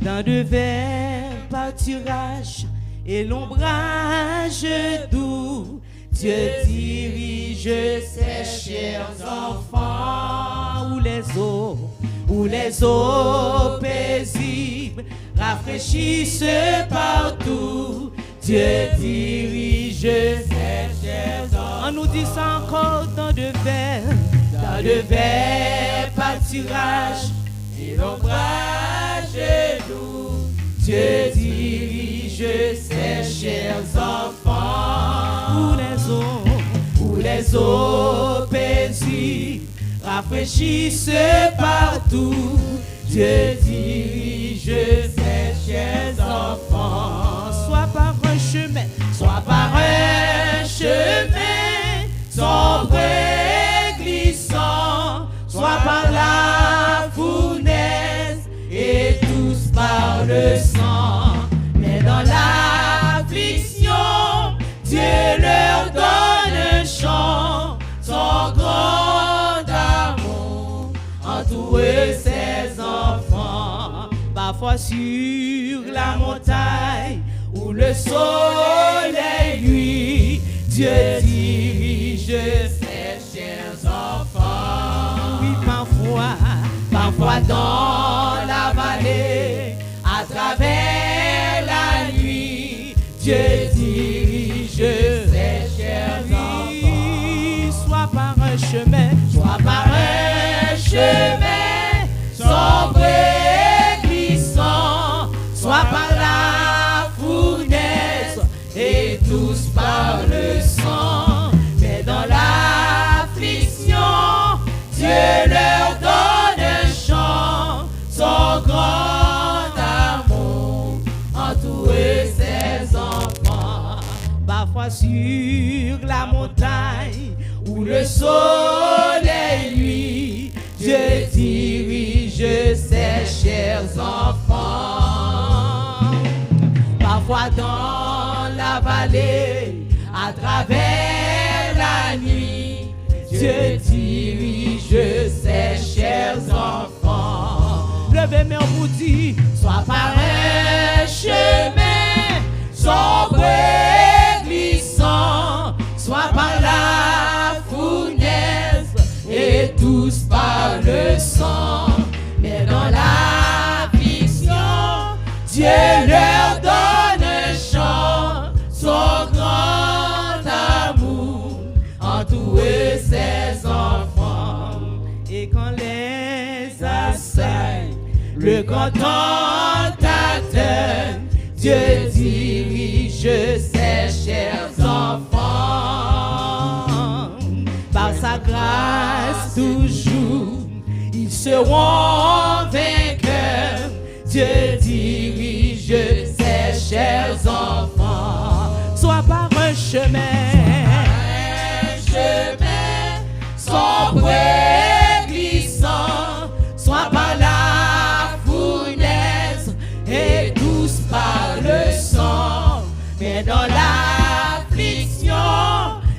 Dans de verts pâturages et l'ombrage doux, Dieu dirige ses chers enfants. Où les eaux paisibles rafraîchissent partout, Dieu dirige ses chers enfants. On nous dit ça encore dans de verts pâturages et l'ombrage doux, Dieu dirige ses chers enfants. Où les eaux paisibles rafraîchissent partout, Dieu dirige ses chers enfants. Soit par un chemin sombre et glissant, soit par la fournaise et tous par le sang. Mais dans l'affliction, Dieu leur donne un chant, son grand amour entoure ses enfants. Parfois sur la montagne où le soleil luit, Dieu dirige ses chers enfants. Oui, parfois dans la vallée, à travers la nuit, Dieu dirige ses chers enfants. Soit par un chemin sombre et glissant, soit par la fournaise et tous par le sang. Mais dans l'affliction, Dieu leur donne un chant, son grand amour entoure ses enfants. Parfois sur la montagne où le soleil luit, Dieu dirige ses chers enfants. Parfois dans la vallée, à travers la nuit, Dieu dirige ses chers enfants. Levez mes vous dit, soit par un chemin sombre et glissant, soit par la fournaise et tous par le sang. Mais dans l'affliction, Dieu leur donne un chant, son grand amour entoure ses enfants. Et quand les assailles le contentent atteint, Dieu dirige ses chers enfants. Par sa grâce toujours, ils seront vainqueurs. Dieu dirige ses chers enfants. Soit par un chemin sombre et glissant, soit par la fournaise et tous par le sang. Mais dans l'affliction,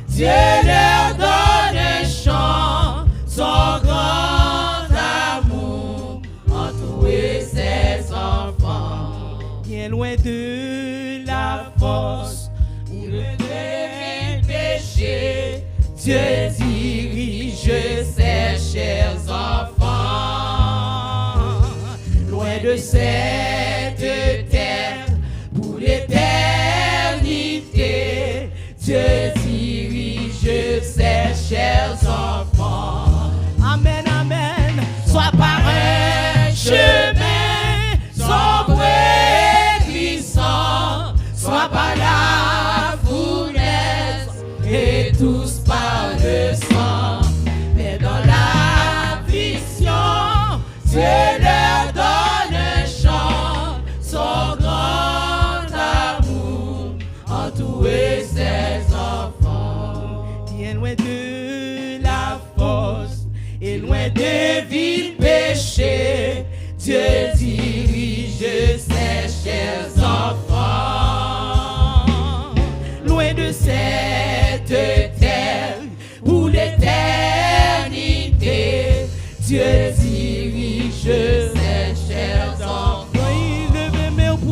Dieu leur donne un chant, son grand amour entoure ses enfants. Bien loin de la force ou le péché, Dieu dirige ses chers enfants. Loin de cette terre pour l'éternité, Dieu dirige ses chers enfants. Amen, amen. Soit par un chemin sombre et glissant, soit par la fournaise et tous par le sang. Mais dans l'affliction, Dieu leur donne un chant, son grand amour entoure ses enfants. Bien loin de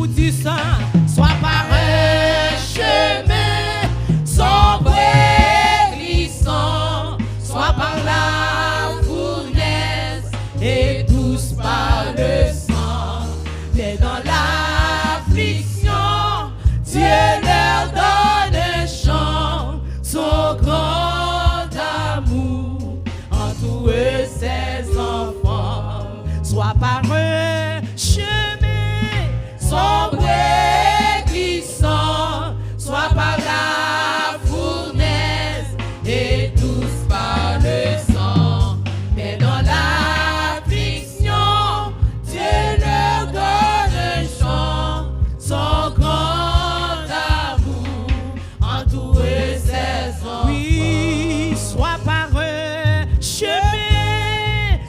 pour dire ça. Soit par un chemin sombre et glissant, soit par la fournaise et douce par le sang. Mais dans l'affliction, Dieu leur donne un chant, son grand amour entoure ses enfants. Soit par un chemin sombre et glissant, soit par la fournaise et douce par le sang. Mais dans l'affliction, Dieu leur donne un chant, son grand amour entoure ses enfants. Oui, soit par un chemin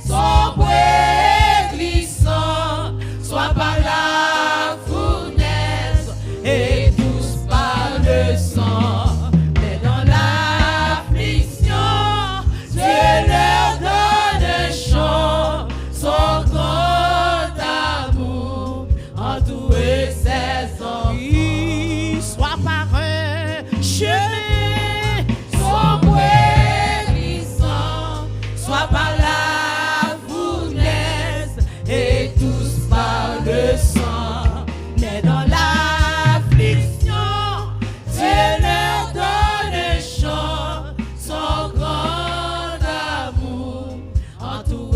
sombre et glissant, soit par la fournaise et douce par le sang. Mais dans l'affliction, Dieu leur donne un chant, son grand amour entoure ses enfants. Oui, soit par un chemin sombre et glissant, soit par la fournaise et douce par le sang. Mais dans l'affliction, Dieu leur donne un chant, son grand amour entoure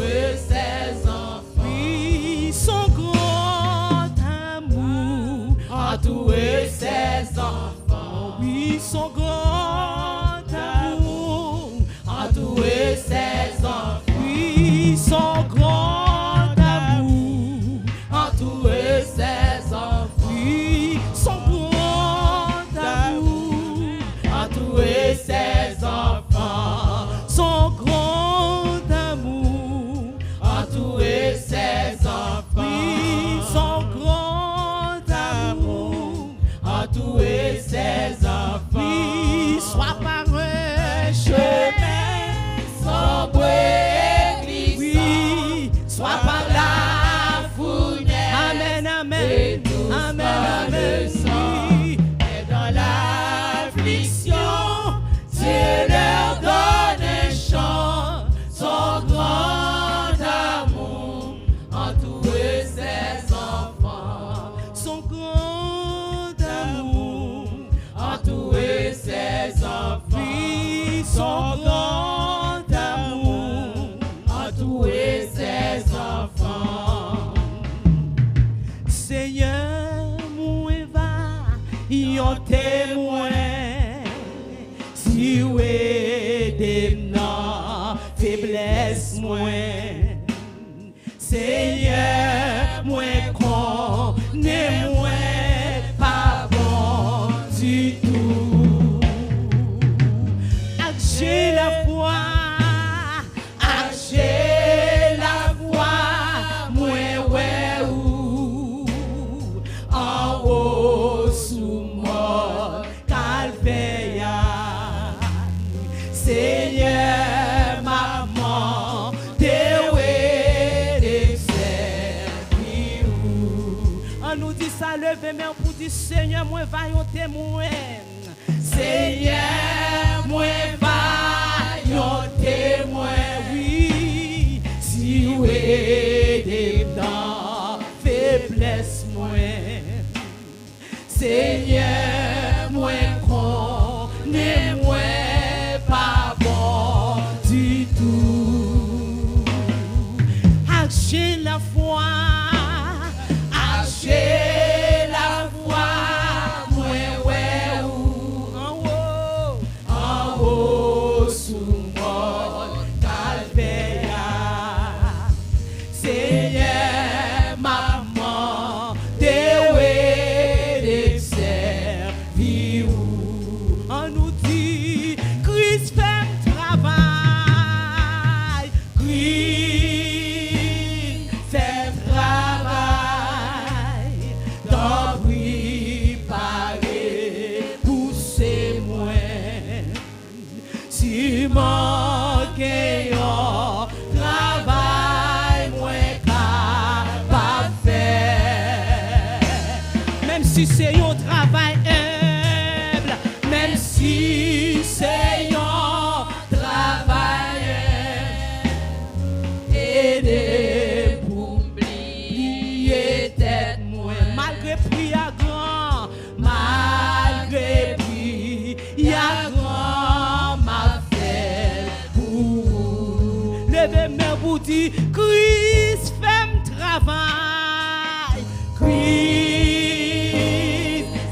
ses enfants. Oui, son grand amour entoure ses enfants. Oui, son grand amour entoure ses enfants. Oui, son grand amour entoure ses enfants. Oui, son grand amour entoure ses enfants. Son grand amour entoure ses enfants. Oui, son grand amour entoure ses enfants. Oui, soit par un chemin sombre et glissant, oui, soit par la fournaise. Amen, amen. Et douce amen, par amen. Le sang. Oui. Et dans l'affliction, Dieu leur donne un chant, son grand amour entoure ses enfants. Son grand amour entoure ses enfants. Oui, son grand amour entoure ses enfants. Seigneur, moi va yon témoin, si ou aidez nan faiblesse moi. Seigneur, moi connais moi pas bon du tout. J'ai la foi, j'ai la foi, moi ouais ou en haut sous mort calvaire. Seigneur, maman, t'es ouais des servir. On nous dit ça, levez main pour dire Seigneur, moi va yon témoin. Seigneur, moi va yon témoin. Oui, si ou aidez dans faiblesse moi. Seigneur, moi connais moi pas bon du tout. J'ai la foi, j'ai la foi, moi ouais ou en haut sous mon calvaire. Seigneur, maman, t'es ouais des serres. Même si c'est un travail humble, même si c'est un travail humble, aider pour oublier tête moi. Malgré prix à grand, malgré prix à grand, ma fait pour lever mes pour dire Christ fait travail, Christ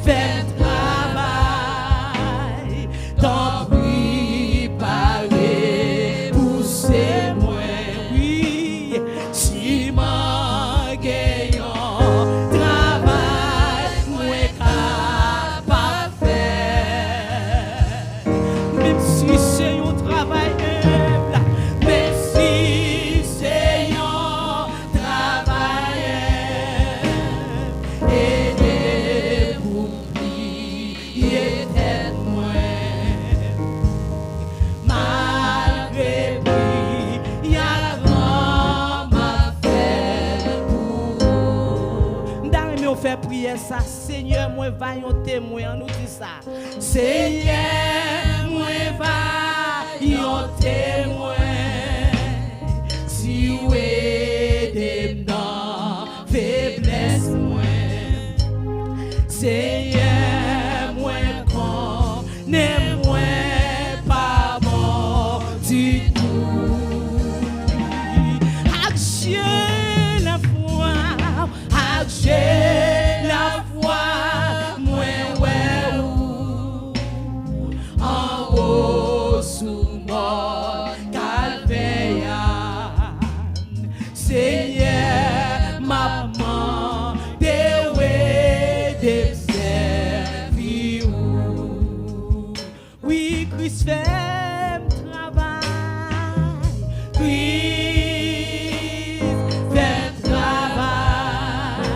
fait travail, t'en prie parler pour ces moins, oui, si m'en gagnant travail, moins capable faire, même si c'est un travail humble, même si c'est un travail humble, aider pour oublier tête moins, malgré lui, y a grand m'a fait pour. D'ailleurs, on fait prier ça, Seigneur, moi va un témoin, on nous dit ça. Seigneur, moi va un témoin, si vous aidez dans faiblesse moi. Seigneur, moi connais moi pas bon du tout. Achez la foi, achez la foi, moi ouais ou en haut sous mort calvaire. Seigneur, maman, des servir. Oui, Christ fait travail, Christ fait travail,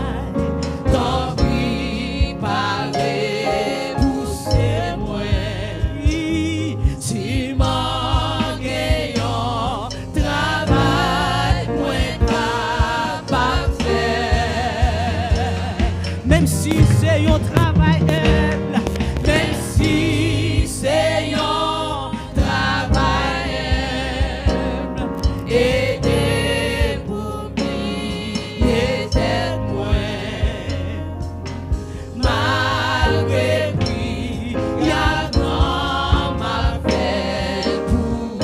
t'en prie parler pour ces moins, oui, si m'en gagnant travail, moins capable faire, même si c'est un travail humble, même si c'est un travail humble, aider pour oublier tête moins, malgré lui, y a grand mal fait pour.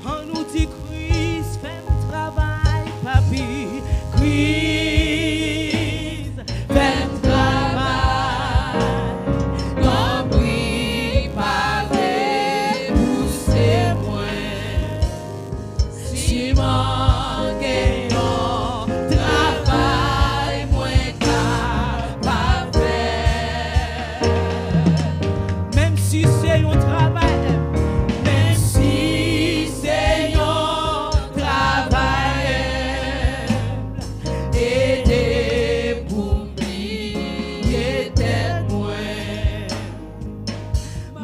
On nous dit Christ fait un travail, papi, Christ fait un travail, t'en prie parler pour ces moins, si m'en gagnant travail, moins capable faire, même si c'est un travail, même si c'est un travail, aider pour oublier tête moins,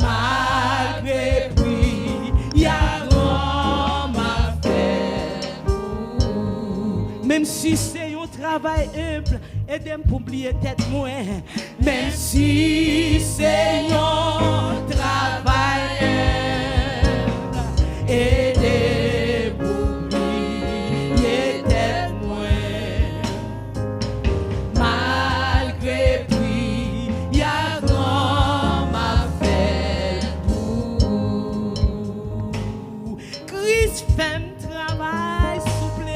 malgré lui, y a grand m'a fait pour. Même si c'est un travail humble, aidez pour oublier tête moins, même si c'est un travail humble, aidez pour oublier tête moins, malgré lui, y a grand m'a fait pour. Christ fait un travail souple,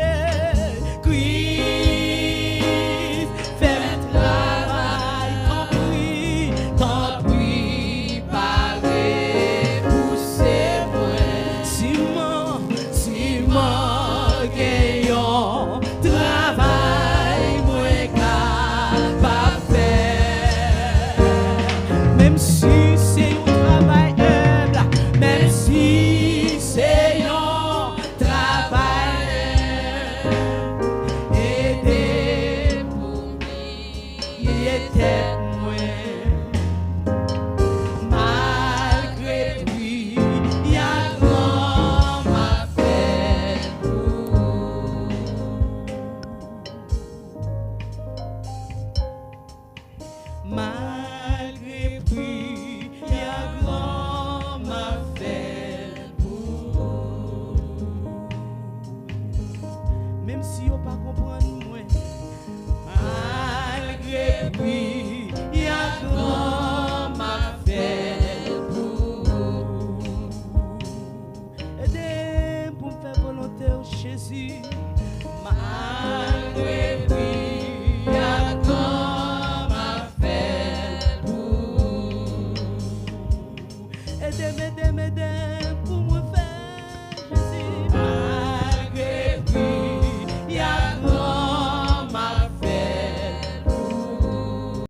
Christ fait un travail, t'en prie parler même si on pas comprendre moi. Malgré lui, il y a grand m'a fait pour aider pour faire volonté au Jésus. Malgré lui, il y a grand m'a fait pour aider,